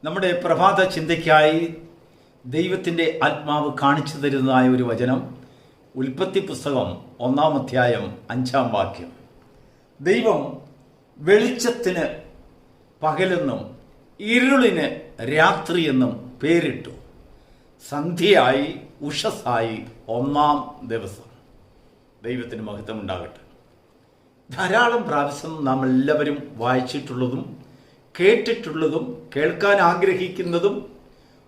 നമ്മുടെ പ്രഭാത ചിന്തയ്ക്കായി ദൈവത്തിൻ്റെ ആത്മാവ് കാണിച്ചു തരുന്നതായ ഒരു വചനം ഉൽപ്പത്തി പുസ്തകം 1-ാം അധ്യായം 5-ാം വാക്യം. ദൈവം വെളിച്ചത്തിന് പകലെന്നും ഇരുളിന് രാത്രിയെന്നും പേരിട്ടു. സന്ധ്യയായി ഉഷസ്സായി 1-ാം ദിവസം. ദൈവത്തിന് മഹത്വം ഉണ്ടാകട്ടെ. ധാരാളം പ്രാവശ്യം നാം എല്ലാവരും വായിച്ചിട്ടുള്ളതും കേട്ടിട്ടുള്ളതും കേൾക്കാൻ ആഗ്രഹിക്കുന്നതും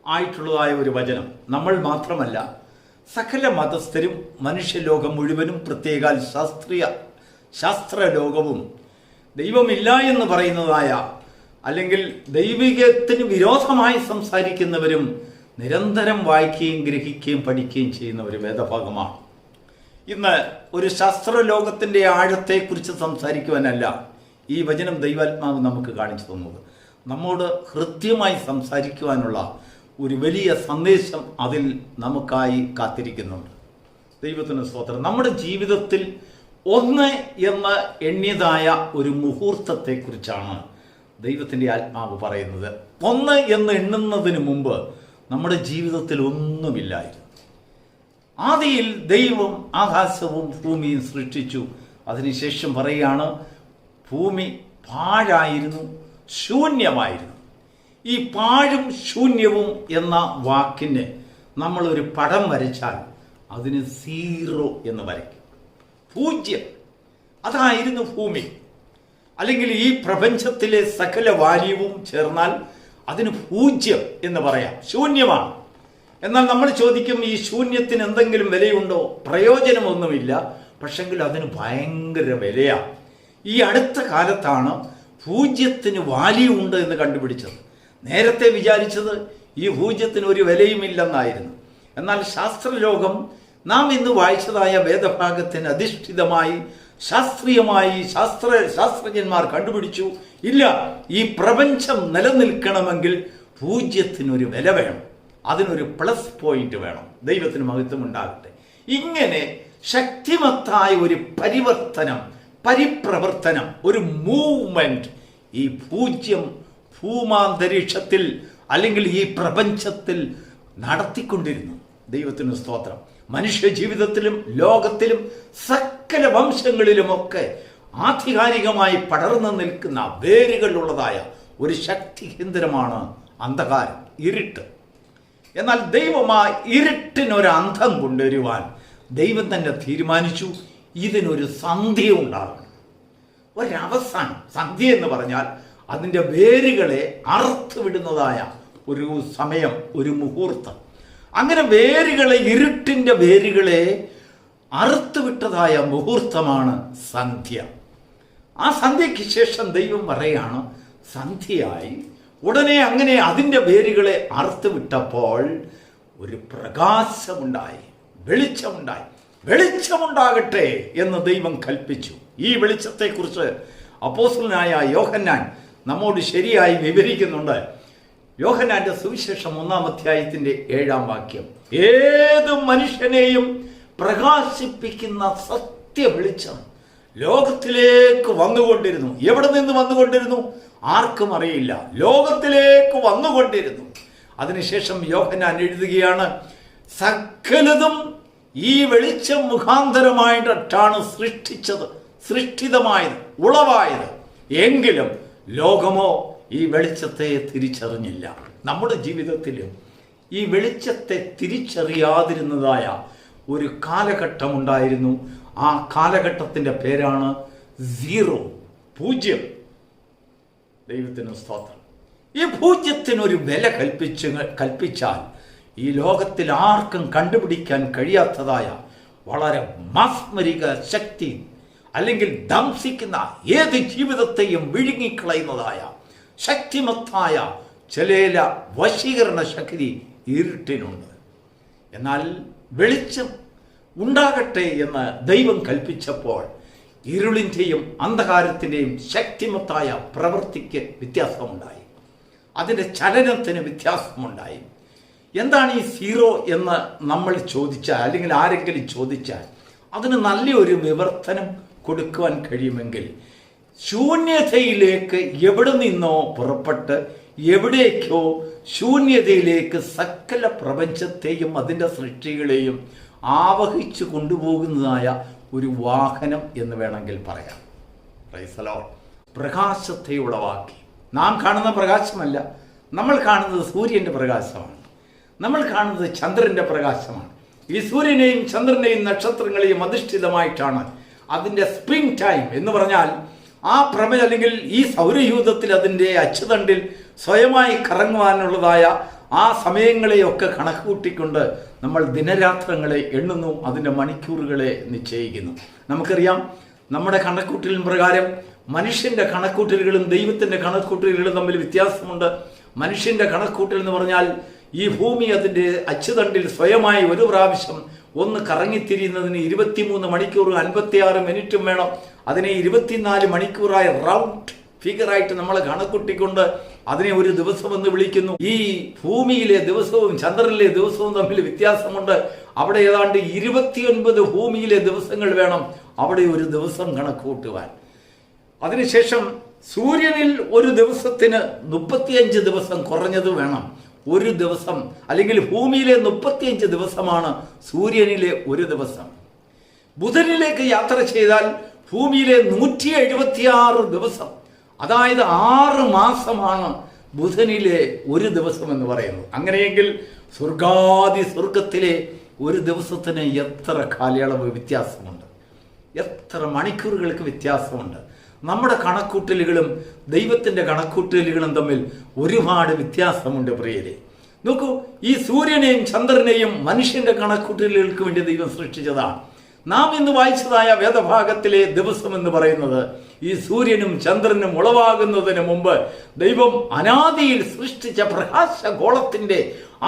ആയിട്ടുള്ളതായ ഒരു വചനം. നമ്മൾ മാത്രമല്ല, സകല മതസ്ഥരും മനുഷ്യലോകം മുഴുവനും, പ്രത്യേകാൽ ശാസ്ത്രലോകവും ദൈവമില്ല എന്ന് പറയുന്നതായ അല്ലെങ്കിൽ ദൈവികത്തിന് വിരോധമായി സംസാരിക്കുന്നവരും നിരന്തരം വായിക്കുകയും ഗ്രഹിക്കുകയും പഠിക്കുകയും ചെയ്യുന്ന ഒരു വേദഭാഗമാണ്. ഇന്ന് ഒരു ശാസ്ത്രലോകത്തിൻ്റെ ആഴത്തെക്കുറിച്ച് സംസാരിക്കുവാനല്ല ഈ വചനം ദൈവാത്മാവ് നമുക്ക് കാണിച്ചു തന്നത്. നമ്മോട് ഹൃദ്യമായി സംസാരിക്കുവാനുള്ള ഒരു വലിയ സന്ദേശം അതിൽ നമുക്കായി കാത്തിരിക്കുന്നുണ്ട്. ദൈവത്തിന് സ്തോത്രം. നമ്മുടെ ജീവിതത്തിൽ 1 എന്ന് എണ്ണിയതായ ഒരു മുഹൂർത്തത്തെക്കുറിച്ചാണ് ദൈവത്തിൻ്റെ ആത്മാവ് പറയുന്നത്. 1 എന്ന് എണ്ണുന്നതിന് മുമ്പ് നമ്മുടെ ജീവിതത്തിൽ ഒന്നുമില്ലായിരുന്നു. ആദിയിൽ ദൈവം ആകാശവും ഭൂമിയും സൃഷ്ടിച്ചു. അതിനുശേഷം പറയുകയാണ്, ഭൂമി പാഴായിരുന്നു, ശൂന്യമായിരുന്നു. ഈ പാഴും ശൂന്യവും എന്ന വാക്കിന് നമ്മളൊരു പടം വരച്ചാൽ അതിന് 0 എന്ന് വരയ്ക്കും. 0 അതായിരുന്നു ഭൂമി. അല്ലെങ്കിൽ ഈ പ്രപഞ്ചത്തിലെ സകല വാല്യവും ചേർന്നാൽ അതിന് 0 എന്ന് പറയാം. ശൂന്യമാണ്. എന്നാൽ നമ്മൾ ചോദിക്കും, ഈ ശൂന്യത്തിന് എന്തെങ്കിലും വിലയുണ്ടോ? പ്രയോജനമൊന്നുമില്ല. പക്ഷെങ്കിൽ അതിന് ഭയങ്കര വിലയാണ്. ഈ അടുത്ത കാലത്താണ് 0ത്തിന് വാല്യൂ ഉണ്ട് എന്ന് കണ്ടുപിടിച്ചത്. നേരത്തെ വിചാരിച്ചത് ഈ 0ത്തിന് ഒരു വിലയുമില്ലെന്നായിരുന്നു. എന്നാൽ ശാസ്ത്രലോകം നാം ഇന്ന് വായിച്ചതായ വേദഭാഗത്തിന് അധിഷ്ഠിതമായി ശാസ്ത്രീയമായി ശാസ്ത്രജ്ഞന്മാർ കണ്ടുപിടിച്ചു, ഇല്ല, ഈ പ്രപഞ്ചം നിലനിൽക്കണമെങ്കിൽ 0ത്തിനൊരു വില വേണം, അതിനൊരു പ്ലസ് പോയിന്റ് വേണം. ദൈവത്തിന് മഹത്വം ഉണ്ടാകട്ടെ. ഇങ്ങനെ ശക്തിമത്തായ ഒരു പരിപ്രവർത്തനം, ഒരു മൂവ്മെന്റ് ഈ 0 ഭൂമാന്തരീക്ഷത്തിൽ അല്ലെങ്കിൽ ഈ പ്രപഞ്ചത്തിൽ നടത്തിക്കൊണ്ടിരുന്നു. ദൈവത്തിന് സ്തോത്രം. മനുഷ്യ ജീവിതത്തിലും ലോകത്തിലും സകല വംശങ്ങളിലുമൊക്കെ ആധികാരികമായി പടർന്നു നിൽക്കുന്ന വേരുകളുള്ളതായ ഒരു ശക്തി കേന്ദ്രമാണ് അന്ധകാരം, ഇരുട്ട്. എന്നാൽ ദൈവം ആ ഇരുട്ടിനൊരു അന്തം കൊണ്ടുവരുവാൻ ദൈവം തന്നെ തീരുമാനിച്ചു. ഇതിനൊരു സന്ധ്യ ഉണ്ടാകണം, ഒരവസാനം. സന്ധ്യ എന്ന് പറഞ്ഞാൽ അതിൻ്റെ വേരുകളെ അറുത്ത് വിടുന്നതായ ഒരു സമയം, ഒരു മുഹൂർത്തം. അങ്ങനെ വേരുകളെ, ഇരുട്ടിൻ്റെ വേരുകളെ അറുത്ത് വിട്ടതായ മുഹൂർത്തമാണ് സന്ധ്യ. ആ സന്ധ്യയ്ക്ക് ശേഷം ദൈവം പറയാണ്, സന്ധ്യയായി. ഉടനെ അങ്ങനെ അതിൻ്റെ വേരുകളെ അറുത്ത് വിട്ടപ്പോൾ ഒരു പ്രകാശമുണ്ടായി, വെളിച്ചമുണ്ടായി. വെളിച്ചമുണ്ടാകട്ടെ എന്ന് ദൈവം കൽപ്പിച്ചു. ഈ വെളിച്ചത്തെക്കുറിച്ച് അപ്പോസ്തലനായ യോഹന്നാൻ നമ്മോട് ശരിയായി വിവരിക്കുന്നുണ്ട്. യോഹന്നാന്റെ സുവിശേഷം 1-ാം അധ്യായത്തിന്റെ 7-ാം വാക്യം. ഏത് മനുഷ്യനെയും പ്രകാശിപ്പിക്കുന്ന സത്യ വെളിച്ചം ലോകത്തിലേക്ക് വന്നുകൊണ്ടിരുന്നു. എവിടെ നിന്ന് വന്നുകൊണ്ടിരുന്നു? ആർക്കും അറിയില്ല. ലോകത്തിലേക്ക് വന്നുകൊണ്ടിരുന്നു. അതിനുശേഷം യോഹന്നാൻ എഴുതുകയാണ്, സകലതും ഈ വെളിച്ചം മുഖാന്തരമായിട്ടാണ് സൃഷ്ടിതമായത്, ഉളവായത്. എങ്കിലും ലോകമോ ഈ വെളിച്ചത്തെ തിരിച്ചറിഞ്ഞില്ല. നമ്മുടെ ജീവിതത്തിലും ഈ വെളിച്ചത്തെ തിരിച്ചറിയാതിരുന്നതായ ഒരു കാലഘട്ടമുണ്ടായിരുന്നു. ആ കാലഘട്ടത്തിൻ്റെ പേരാണ് 0. ദൈവത്തിന് സ്തോത്രം. ഈ 0ത്തിനൊരു വില കൽപ്പിച്ചാൽ ഈ ലോകത്തിൽ ആർക്കും കണ്ടുപിടിക്കാൻ കഴിയാത്തതായ വളരെ മാസ്മരിക ശക്തി, അല്ലെങ്കിൽ ദംസിക്കുന്ന ഏത് ജീവിതത്തെയും വിഴുങ്ങിക്കളയുന്നതായ ശക്തിമത്തായ ചില വശീകരണ ശക്തി ഇരുട്ടിനുണ്ട്. എന്നാൽ വെളിച്ചം ഉണ്ടാകട്ടെ എന്ന് ദൈവം കൽപ്പിച്ചപ്പോൾ ഇരുളിൻ്റെയും അന്ധകാരത്തിൻ്റെയും ശക്തിമത്തായ പ്രവൃത്തിക്ക് വ്യത്യാസമുണ്ടായി, അതിൻ്റെ ചലനത്തിന് വ്യത്യാസമുണ്ടായി. എന്താണ് ഈ 0 എന്ന് നമ്മൾ ചോദിച്ചാൽ, അല്ലെങ്കിൽ ആരെങ്കിലും ചോദിച്ചാൽ, അതിന് നല്ലൊരു വിവർത്തനം കൊടുക്കുവാൻ കഴിയുമെങ്കിൽ ശൂന്യതയിലേക്ക് എവിടെ നിന്നോ പുറപ്പെട്ട് എവിടേക്കോ ശൂന്യതയിലേക്ക് സകല പ്രപഞ്ചത്തെയും അതിൻ്റെ സൃഷ്ടികളെയും ആവഹിച്ചു കൊണ്ടുപോകുന്നതായ ഒരു വാഹനം എന്ന് വേണമെങ്കിൽ പറയാം. Praise the Lord. പ്രകാശത്തെ ഉളവാക്കി. നാം കാണുന്ന പ്രകാശമല്ല, നമ്മൾ കാണുന്നത് സൂര്യൻ്റെ പ്രകാശമാണ്, നമ്മൾ കാണുന്നത് ചന്ദ്രൻ്റെ പ്രകാശമാണ്. ഈ സൂര്യനെയും ചന്ദ്രനെയും നക്ഷത്രങ്ങളെയും അധിഷ്ഠിതമായിട്ടാണ് അതിൻ്റെ സ്പ്രിംഗ് ടൈം എന്ന് പറഞ്ഞാൽ ആ പ്രപഞ്ചം അല്ലെങ്കിൽ ഈ സൗരയൂഥത്തിൽ അതിൻ്റെ അച്ചുതണ്ടിൽ സ്വയമായി കറങ്ങുവാനുള്ളതായ ആ സമയങ്ങളെയൊക്കെ കണക്കുകൂട്ടിക്കൊണ്ട് നമ്മൾ ദിനരാത്രങ്ങളെ എണ്ണുന്നു, അതിൻ്റെ മണിക്കൂറുകളെ നിശ്ചയിക്കുന്നു. നമുക്കറിയാം, നമ്മുടെ കണക്കൂട്ടലിൻ പ്രകാരം മനുഷ്യൻ്റെ കണക്കൂട്ടലുകളും ദൈവത്തിൻ്റെ കണക്കൂട്ടലുകളും തമ്മിൽ വ്യത്യാസമുണ്ട്. മനുഷ്യൻ്റെ കണക്കൂട്ടൽ എന്ന് പറഞ്ഞാൽ ഈ ഭൂമി അതിൻ്റെ അച്ചുതണ്ടിൽ സ്വയമായി ഒരു പ്രാവശ്യം ഒന്ന് കറങ്ങിത്തിരിയുന്നതിന് 23 മണിക്കൂറും 56 മിനിറ്റും വേണം. അതിനെ 24 മണിക്കൂറായി റൗണ്ട് ഫിഗറായിട്ട് നമ്മൾ കണക്കൂട്ടിക്കൊണ്ട് അതിനെ ഒരു ദിവസം എന്ന് വിളിക്കുന്നു. ഈ ഭൂമിയിലെ ദിവസവും ചന്ദ്രനിലെ ദിവസവും തമ്മിൽ വ്യത്യാസമുണ്ട്. അവിടെ ഏതാണ്ട് 29 ഭൂമിയിലെ ദിവസങ്ങൾ വേണം അവിടെ ഒരു ദിവസം കണക്കൂട്ടുവാൻ. അതിനുശേഷം സൂര്യനിൽ ഒരു ദിവസത്തിന് 35 ദിവസം കുറഞ്ഞത് വേണം ഒരു ദിവസം, അല്ലെങ്കിൽ ഭൂമിയിലെ 35 ദിവസമാണ് സൂര്യനിലെ ഒരു ദിവസം. ബുധനിലേക്ക് യാത്ര ചെയ്താൽ ഭൂമിയിലെ 176 ദിവസം, അതായത് 6 മാസമാണ് ബുധനിലെ ഒരു ദിവസം എന്ന് പറയുന്നത്. അങ്ങനെയെങ്കിൽ സ്വർഗത്തിലെ ഒരു ദിവസത്തിന് എത്ര കാലയളവ് വ്യത്യാസമുണ്ട്, എത്ര മണിക്കൂറുകൾക്ക് വ്യത്യാസമുണ്ട്. നമ്മുടെ കണക്കൂട്ടലുകളും ദൈവത്തിൻ്റെ കണക്കൂട്ടലുകളും തമ്മിൽ ഒരുപാട് വ്യത്യാസമുണ്ട് പ്രിയരെ. നോക്കൂ, ഈ സൂര്യനെയും ചന്ദ്രനെയും മനുഷ്യന്റെ കണക്കൂട്ടലുകൾക്ക് വേണ്ടി ദൈവം സൃഷ്ടിച്ചതാണ്. നാം ഇന്ന് വായിച്ചതായ വേദഭാഗത്തിലെ ദിവസം എന്ന് പറയുന്നത് ഈ സൂര്യനും ചന്ദ്രനും ഉളവാകുന്നതിന് മുമ്പ് ദൈവം അനാദിയിൽ സൃഷ്ടിച്ച പ്രകാശഗോളത്തിന്റെ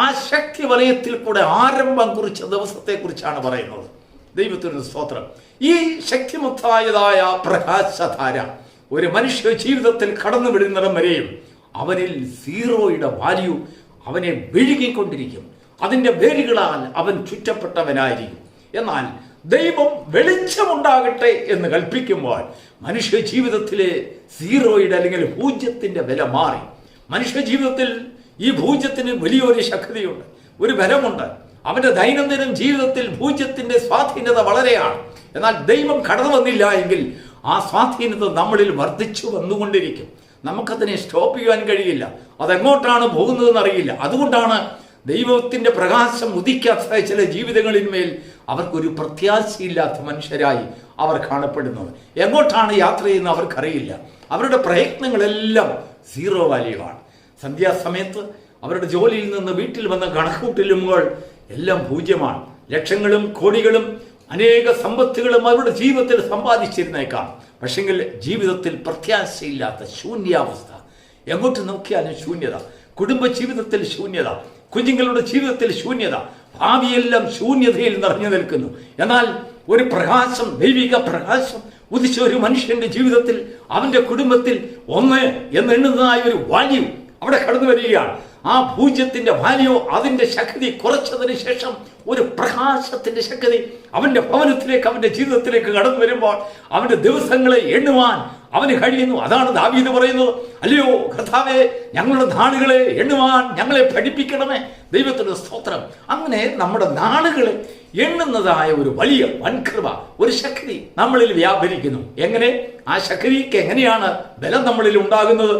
ആ ശക്തി വലയത്തിൽ കൂടെ ആരംഭം കുറിച്ച ദിവസത്തെക്കുറിച്ചാണ് പറയുന്നത്. ദൈവത്തിന് സ്തോത്രം. ഈ ശക്തിമുക്തമായതായ പ്രകാശധാര ഒരു മനുഷ്യ ജീവിതത്തിൽ കടന്നു വിടുന്നിടം വരെയും അവനിൽ സീറോയുടെ വാല്യൂ അവനെ വിഴുകിക്കൊണ്ടിരിക്കും. അതിൻ്റെ വേരുകളാൽ അവൻ ചുറ്റപ്പെട്ടവനായിരിക്കും. എന്നാൽ ദൈവം വെളിച്ചമുണ്ടാകട്ടെ എന്ന് കൽപ്പിക്കുമ്പോൾ മനുഷ്യ ജീവിതത്തിലെ സീറോയുടെ അല്ലെങ്കിൽ പൂജ്യത്തിൻ്റെ വില മാറി. മനുഷ്യ ജീവിതത്തിൽ ഈ പൂജ്യത്തിന് വലിയൊരു ശക്തിയുണ്ട്, ഒരു ബലമുണ്ട്. അവന്റെ ദൈനംദിന ജീവിതത്തിൽ പൂജ്യത്തിന്റെ സ്വാധീനത വളരെയാണ്. എന്നാൽ ദൈവം കടന്നു വന്നില്ല എങ്കിൽ ആ സ്വാധീനത നമ്മളിൽ വർദ്ധിച്ചു വന്നുകൊണ്ടിരിക്കും. നമുക്കതിനെ സ്റ്റോപ്പ് ചെയ്യാൻ കഴിയില്ല. അതെങ്ങോട്ടാണ് പോകുന്നതെന്ന് അറിയില്ല. അതുകൊണ്ടാണ് ദൈവത്തിന്റെ പ്രകാശം ഉദിക്കാത്ത ചില ജീവിതങ്ങളിന്മേൽ അവർക്കൊരു പ്രത്യാശയില്ലാത്ത മനുഷ്യരായി അവർ കാണപ്പെടുന്നത്. എങ്ങോട്ടാണ് യാത്ര ചെയ്യുന്നത് അവർക്കറിയില്ല. അവരുടെ പ്രയത്നങ്ങളെല്ലാം സീറോ വാല്യൂ ആണ്. സന്ധ്യാസമയത്ത് അവരുടെ ജോലിയിൽ നിന്ന് വീട്ടിൽ വന്ന് കണക്കൂട്ടലുമ്പോൾ എല്ലാം പൂജ്യമാണ്. ലക്ഷങ്ങളും കോടികളും അനേക സമ്പത്തുകളും അവരുടെ ജീവിതത്തിൽ സമ്പാദിച്ചിരുന്നേക്കാം. പക്ഷെങ്കിൽ ജീവിതത്തിൽ പ്രത്യാശയില്ലാത്ത ശൂന്യാവസ്ഥ. എങ്ങോട്ട് നോക്കിയാലും ശൂന്യത. കുടുംബ ജീവിതത്തിൽ ശൂന്യത, കുഞ്ഞുങ്ങളുടെ ജീവിതത്തിൽ ശൂന്യത, ഭാവിയെല്ലാം ശൂന്യതയിൽ നിറഞ്ഞു നിൽക്കുന്നു. എന്നാൽ ഒരു പ്രകാശം, ദൈവിക പ്രകാശം ഉദിച്ച ഒരു മനുഷ്യന്റെ ജീവിതത്തിൽ, അവന്റെ കുടുംബത്തിൽ ഒന്ന് എന്നെണ്ണുന്നതായ ഒരു വാല്യൂ അവിടെ കടന്നു വരികയാണ്. ആ പൂജ്യത്തിന്റെ വാല്യൂ, അതിന്റെ ശക്തി കുറച്ചതിന് ശേഷം ഒരു പ്രകാശത്തിന്റെ ശക്തി അവന്റെ ഭവനത്തിലേക്ക്, അവന്റെ ജീവിതത്തിലേക്ക് കടന്നു വരുമ്പോൾ അവന്റെ ദിവസങ്ങളെ എണ്ണുവാൻ അവന് കഴിയുന്നു. അതാണ് ദാവീദ് പറയുന്നത്, അല്ലയോ കർത്താവേ, ഞങ്ങളുടെ നാളുകളെ എണ്ണുവാൻ ഞങ്ങളെ പഠിപ്പിക്കണമേ. ദൈവത്തിന്റെ സ്തോത്രം. അങ്ങനെ നമ്മുടെ നാളുകളെ എണ്ണുന്നതായ ഒരു വലിയ വൻകൃപ, ഒരു ശക്തി നമ്മളിൽ വ്യാപരിക്കുന്നു. എങ്ങനെ? ആ ശക്തിക്ക് എങ്ങനെയാണ് ബലം നമ്മളിൽ ഉണ്ടാകുന്നത്?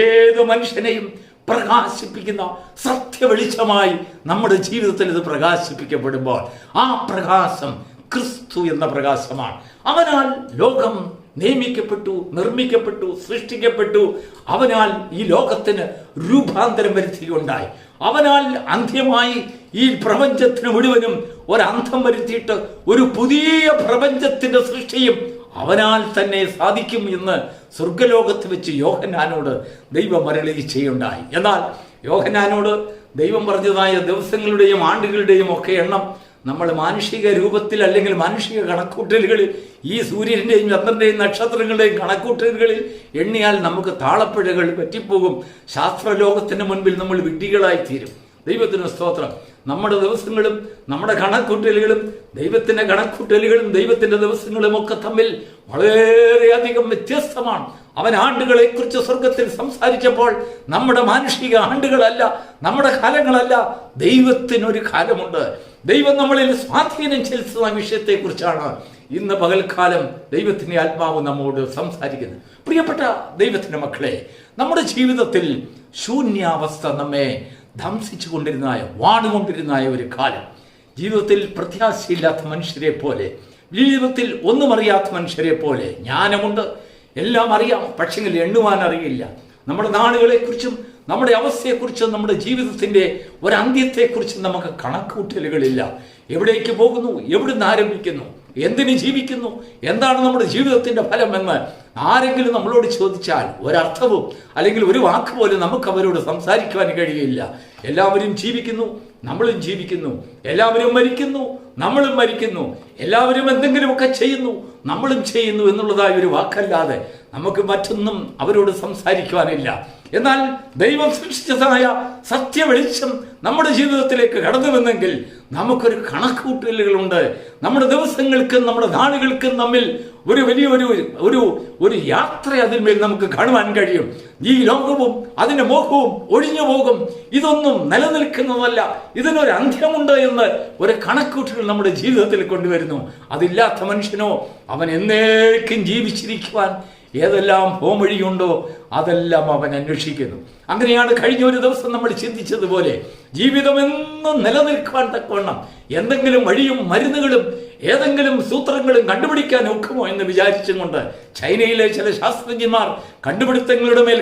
ഏത് മനുഷ്യനെയും പ്രകാശിപ്പിക്കുന്ന സത്യ വെളിച്ചമായി നമ്മുടെ ജീവിതത്തിൽ ഇത് പ്രകാശിപ്പിക്കപ്പെടുമ്പോൾ ആ പ്രകാശം ക്രിസ്തു എന്ന പ്രകാശമാണ്. അവനാൽ ലോകം നിയമിക്കപ്പെട്ടു, നിർമ്മിക്കപ്പെട്ടു, സൃഷ്ടിക്കപ്പെട്ടു. അവനാൽ ഈ ലോകത്തിന് രൂപാന്തരം വരുത്തിയുണ്ടായി. അവനാൽ അന്ത്യമായി ഈ പ്രപഞ്ചത്തിന് മുഴുവനും ഒരന്തം വരുത്തിയിട്ട് ഒരു പുതിയ പ്രപഞ്ചത്തിന്റെ സൃഷ്ടിയും അവനാൽ തന്നെ സാധിക്കും എന്ന് സ്വർഗലോകത്ത് വെച്ച് യോഹന്നാനോട് ദൈവം അരുളിച്ചെയ്യുണ്ടായി. എന്നാൽ യോഹന്നാനോട് ദൈവം പറഞ്ഞതായ ദിവസങ്ങളുടെയും ആണ്ടുകളുടെയും ഒക്കെ എണ്ണം നമ്മൾ മാനുഷിക രൂപത്തിൽ അല്ലെങ്കിൽ മാനുഷിക കണക്കൂട്ടലുകളിൽ, ഈ സൂര്യൻ്റെയും ചന്ദ്രൻ്റെയും നക്ഷത്രങ്ങളുടെയും കണക്കൂട്ടലുകളിൽ എണ്ണിയാൽ നമുക്ക് താളപ്പിഴകൾ പറ്റിപ്പോകും. ശാസ്ത്രലോകത്തിന് മുൻപിൽ നമ്മൾ വിഡ്ഢികളായിത്തീരും. ദൈവത്തിന് സ്തോത്രം. നമ്മുടെ ദിവസങ്ങളും നമ്മുടെ കണക്കൂട്ടലുകളും ദൈവത്തിൻ്റെ കണക്കൂട്ടലുകളും ദൈവത്തിൻ്റെ ദിവസങ്ങളും ഒക്കെ തമ്മിൽ വളരെയധികം വ്യത്യസ്തമാണ്. അവൻ ആണ്ടുകളെ കുറിച്ച് സ്വർഗത്തിൽ സംസാരിച്ചപ്പോൾ നമ്മുടെ മാനുഷിക ആണ്ടുകളല്ല, നമ്മുടെ കാലങ്ങളല്ല, ദൈവത്തിനൊരു കാലമുണ്ട്. ദൈവം നമ്മളിൽ സ്വാധീനം ചെലുത്തുന്ന വിഷയത്തെക്കുറിച്ചാണ് ഇന്ന് പകൽക്കാലം ദൈവത്തിന്റെ ആത്മാവ് നമ്മോട് സംസാരിക്കുന്നത്. പ്രിയപ്പെട്ട ദൈവത്തിന്റെ മക്കളെ, നമ്മുടെ ജീവിതത്തിൽ ശൂന്യാവസ്ഥ നമ്മെ ധംസിച്ചു കൊണ്ടിരുന്നതായ, വാണുകൊണ്ടിരുന്നതായ ഒരു കാലം, ജീവിതത്തിൽ പ്രത്യാശയില്ലാത്ത മനുഷ്യരെ പോലെ, ജീവിതത്തിൽ ഒന്നും അറിയാത്ത മനുഷ്യരെ പോലെ, ജ്ഞാനമുണ്ട്, എല്ലാം അറിയാം, പക്ഷെങ്കിൽ എണ്ണുവാൻ അറിയില്ല. നമ്മുടെ നാളുകളെക്കുറിച്ചും നമ്മുടെ അവസ്ഥയെക്കുറിച്ചും നമ്മുടെ ജീവിതത്തിൻ്റെ ഒരന്ത്യത്തെക്കുറിച്ചും നമുക്ക് കണക്കുകൂട്ടലുകളില്ല. എവിടേക്ക് പോകുന്നു, എവിടുന്ന് ആരംഭിക്കുന്നു, എന്തിന് ജീവിക്കുന്നു, എന്താണ് നമ്മുടെ ജീവിതത്തിൻ്റെ ഫലം എന്ന് ആരെങ്കിലും നമ്മളോട് ചോദിച്ചാൽ ഒരർത്ഥവും അല്ലെങ്കിൽ ഒരു വാക്ക് പോലും നമുക്ക് അവരോട് സംസാരിക്കുവാൻ കഴിയില്ല. എല്ലാവരും ജീവിക്കുന്നു, നമ്മളും ജീവിക്കുന്നു. എല്ലാവരും മരിക്കുന്നു, നമ്മളും മരിക്കുന്നു. എല്ലാവരും എന്തെങ്കിലുമൊക്കെ ചെയ്യുന്നു, നമ്മളും ചെയ്യുന്നു എന്നുള്ളതായ ഒരു വാക്കല്ലാതെ നമുക്ക് മറ്റൊന്നും അവരോട് സംസാരിക്കുവാനില്ല. എന്നാൽ ദൈവം സൃഷ്ടിച്ചതായ സത്യ വെളിച്ചം നമ്മുടെ ജീവിതത്തിലേക്ക് കടന്നു വന്നെങ്കിൽ നമുക്കൊരു കണക്കുകൂട്ടലുകളുണ്ട്. നമ്മുടെ ദിവസങ്ങൾക്കും നമ്മുടെ നാളുകൾക്കും തമ്മിൽ ഒരു വലിയൊരു ഒരു യാത്ര അതിന്മേൽ നമുക്ക് കാണുവാൻ കഴിയും. ഈ ലോകവും അതിന്റെ മോഹവും ഒഴിഞ്ഞു പോകും. ഇതൊന്നും നിലനിൽക്കുന്നതല്ല, ഇതിനൊരു അന്ത്യമുണ്ട് എന്ന് ഒരു കണക്കൂട്ടൽ നമ്മുടെ ജീവിതത്തിൽ കൊണ്ടുവരുന്നു. അതില്ലാത്ത മനുഷ്യനോ അവൻ എന്നേക്കും ജീവിച്ചിരിക്കുവാൻ ഏതെല്ലാം പോംവഴിയുണ്ടോ അതെല്ലാം അവൻ അന്വേഷിക്കുന്നു. അങ്ങനെയാണ് കഴിഞ്ഞ ഒരു ദിവസം നമ്മൾ ചിന്തിച്ചതുപോലെ ജീവിതം എന്നും നിലനിൽക്കുവാൻ തക്കവണ്ണം എന്തെങ്കിലും വഴിയും മരുന്നുകളും ഏതെങ്കിലും സൂത്രങ്ങളും കണ്ടുപിടിക്കാൻ ഒക്കുമോ എന്ന് വിചാരിച്ചും കൊണ്ട് ചൈനയിലെ ചില ശാസ്ത്രജ്ഞന്മാർ കണ്ടുപിടുത്തങ്ങളുടെ മേൽ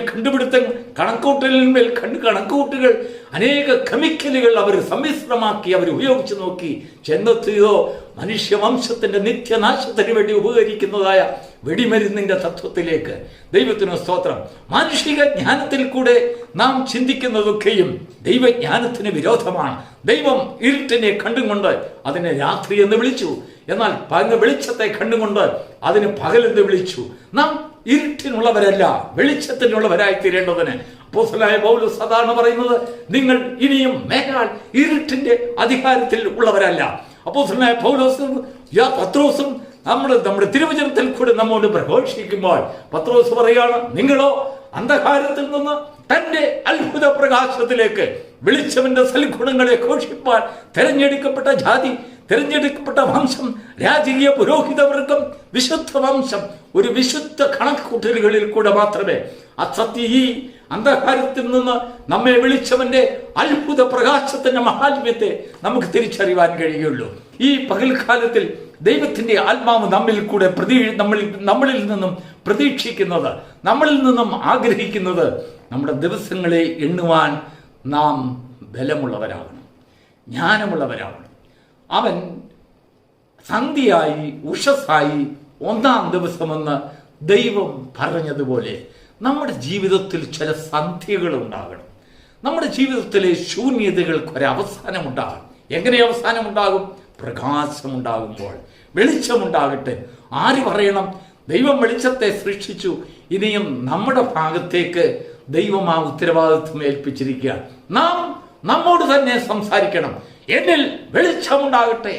കണക്കൂട്ടലിന്മേൽ കണക്കുകൂട്ടുകൾ, അനേക കെമിക്കലുകൾ അവർ സമ്മിശ്രമാക്കി അവർ ഉപയോഗിച്ച് നോക്കി ചെന്നെത്തിയതോ മനുഷ്യവംശത്തിന്റെ നിത്യനാശത്തിന് വേണ്ടി ഉപകരിക്കുന്നതായ വെടിമരുന്നിന്റെ തത്വത്തിലേക്ക്. ദൈവത്തിന് സ്തോത്രം. മാനുഷിക ജ്ഞാനത്തിൽ കൂടെ നാം ചിന്തിക്കുന്നതൊക്കെയും ദൈവജ്ഞാനത്തിന് വിരോധമാണ്. ദൈവം ഇരുട്ടിനെ കണ്ടുകൊണ്ട് അതിനെ രാത്രി എന്ന് വിളിച്ചു, എന്നാൽ വെളിച്ചത്തെ കണ്ടുകൊണ്ട് അതിന് പകലെന്ന് വിളിച്ചു. നാം ഇരുട്ടിനുള്ളവരല്ല, വെളിച്ചത്തിനുള്ളവരായി തീരേണ്ടതിന് അപ്പോസ്തലനായ പൗലോസ് സാധാരണ പറയുന്നത്, നിങ്ങൾ ഇനിയും മേലാൽ ഇരുട്ടിന്റെ അധികാരത്തിൽ ഉള്ളവരല്ല. അപ്പോസ്തലനായ പൗലോസും പത്രോസും നമ്മുടെ തിരുവചനത്തിൽ കൂടെ നമ്മോട് പ്രഘോഷിക്കുമ്പോൾ പത്രോസ് പറയാണ്, നിങ്ങളോ അന്ധകാരത്തിൽ നിന്ന് തന്റെ അത്ഭുത പ്രകാശത്തിലേക്ക് വെളിച്ചവന്റെ സൽഗുണങ്ങളെ ഘോഷിപ്പാൻ തെരഞ്ഞെടുക്കപ്പെട്ട ജാതി, തെരഞ്ഞെടുക്കപ്പെട്ട വംശം, രാജകീയ പുരോഹിതവർഗം, വിശുദ്ധ വംശം, ഒരു വിശുദ്ധ കണക്കുകൂട്ടലുകളിൽ കൂടെ മാത്രമേ ഈ അന്ധകാരത്തിൽ നിന്ന് നമ്മെ വിളിച്ചവന്റെ അത്ഭുത പ്രകാശത്തിന്റെ മഹാത്മ്യത്തെ നമുക്ക് തിരിച്ചറിയുവാൻ കഴിയുള്ളൂ. ഈ പകൽക്കാലത്തിൽ ദൈവത്തിന്റെ ആത്മാവ് നമ്മിൽ കൂടെ നമ്മളിൽ നിന്നും പ്രതീക്ഷിക്കുന്നത്, നമ്മളിൽ നിന്നും ആഗ്രഹിക്കുന്നത്, നമ്മുടെ ദിവസങ്ങളെ എണ്ണുവാൻ നാം ബലമുള്ളവരാകണം, ജ്ഞാനമുള്ളവരാകണം. അവൻ സന്ധ്യയായി ഉഷസ്സായി ഒന്നാം ദിവസമെന്ന് ദൈവം പറഞ്ഞതുപോലെ നമ്മുടെ ജീവിതത്തിൽ ചില സന്ധ്യകൾ ഉണ്ടാകണം. നമ്മുടെ ജീവിതത്തിലെ ശൂന്യതകൾക്കൊരവസാനമുണ്ടാകണം. എങ്ങനെ അവസാനമുണ്ടാകും? പ്രകാശമുണ്ടാകുമ്പോൾ. വെളിച്ചമുണ്ടാകട്ടെ. ആര് പറയണം? ദൈവം വെളിച്ചത്തെ സൃഷ്ടിച്ചു, ഇനിയും നമ്മുടെ ഭാഗത്തേക്ക് ദൈവം ആ ഉത്തരവാദിത്വം ഏൽപ്പിച്ചിരിക്കുക. നാം നമ്മോട് തന്നെ സംസാരിക്കണം, എന്നിൽ വെളിച്ചമുണ്ടാകട്ടെ.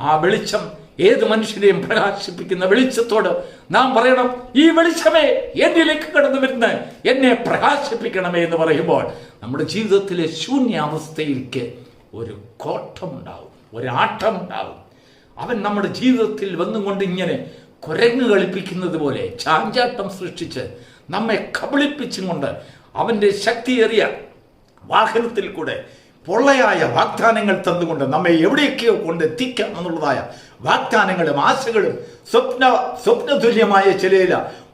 ആ വെളിച്ചം ഏത് മനുഷ്യനെയും പ്രകാശിപ്പിക്കുന്ന വെളിച്ചത്തോട് നാം പറയണം, ഈ വെളിച്ചമേ എന്നിലേക്ക് കടന്നു വരുന്ന എന്നെ പ്രകാശിപ്പിക്കണമേ എന്ന് പറയുമ്പോൾ നമ്മുടെ ജീവിതത്തിലെ ശൂന്യാവസ്ഥയിലേക്ക് ഒരു കോട്ടമുണ്ടാകും, ഒരാട്ടമുണ്ടാകും. അവൻ നമ്മുടെ ജീവിതത്തിൽ വന്നുകൊണ്ട് ഇങ്ങനെ കുരങ്ങ് കളിപ്പിക്കുന്നത് പോലെ ചാഞ്ചാട്ടം സൃഷ്ടിച്ച് നമ്മെ കബളിപ്പിച്ചും കൊണ്ട് അവന്റെ ശക്തിയേറിയ വാഹനത്തിൽ കൂടെ പൊള്ളയായ വാഗ്ദാനങ്ങൾ തന്നുകൊണ്ട് നമ്മെ എവിടെയൊക്കെയോ കൊണ്ടെത്തിക്കാം എന്നുള്ളതായ വാഗ്ദാനങ്ങളും ആശകളും സ്വപ്നതുല്യമായ ചില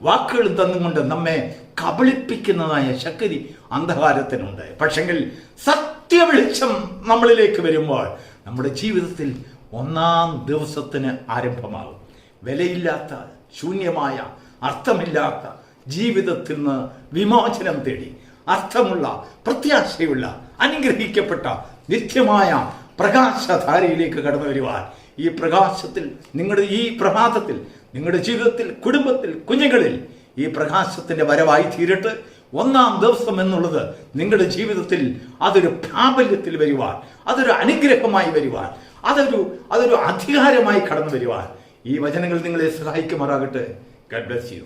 വാക്കുകളും തന്നുകൊണ്ട് നമ്മെ കബളിപ്പിക്കുന്നതായ ശക്തി അന്ധകാരത്തിനുണ്ട്. പക്ഷെങ്കിൽ സത്യവെളിച്ചം നമ്മളിലേക്ക് വരുമ്പോൾ നമ്മുടെ ജീവിതത്തിൽ ഒന്നാം ദിവസത്തിന് ആരംഭമാകും. വിലയില്ലാത്ത, ശൂന്യമായ, അർത്ഥമില്ലാത്ത ജീവിതത്തിൽ നിന്ന് വിമോചനം തേടി അർത്ഥമുള്ള, പ്രത്യാശയുള്ള, അനുഗ്രഹിക്കപ്പെട്ട നിത്യമായ പ്രകാശധാരയിലേക്ക് കടന്നു വരുവാൻ ഈ പ്രകാശത്തിൽ ഈ പ്രഭാതത്തിൽ നിങ്ങളുടെ ജീവിതത്തിൽ, കുടുംബത്തിൽ, കുഞ്ഞുങ്ങളിൽ ഈ പ്രകാശത്തിന്റെ വരവായി തീരട്ടെ. ഒന്നാം ദിവസം എന്നുള്ളത് നിങ്ങളുടെ ജീവിതത്തിൽ അതൊരു പ്രാബല്യത്തിൽ വരുവാൻ, അതൊരു അനുഗ്രഹമായി വരുവാൻ, അതൊരു അധികാരമായി കടന്നു വരുവാൻ ഈ വചനങ്ങൾ നിങ്ങളെ സഹായിക്കുമാറാകട്ടെ. God bless you.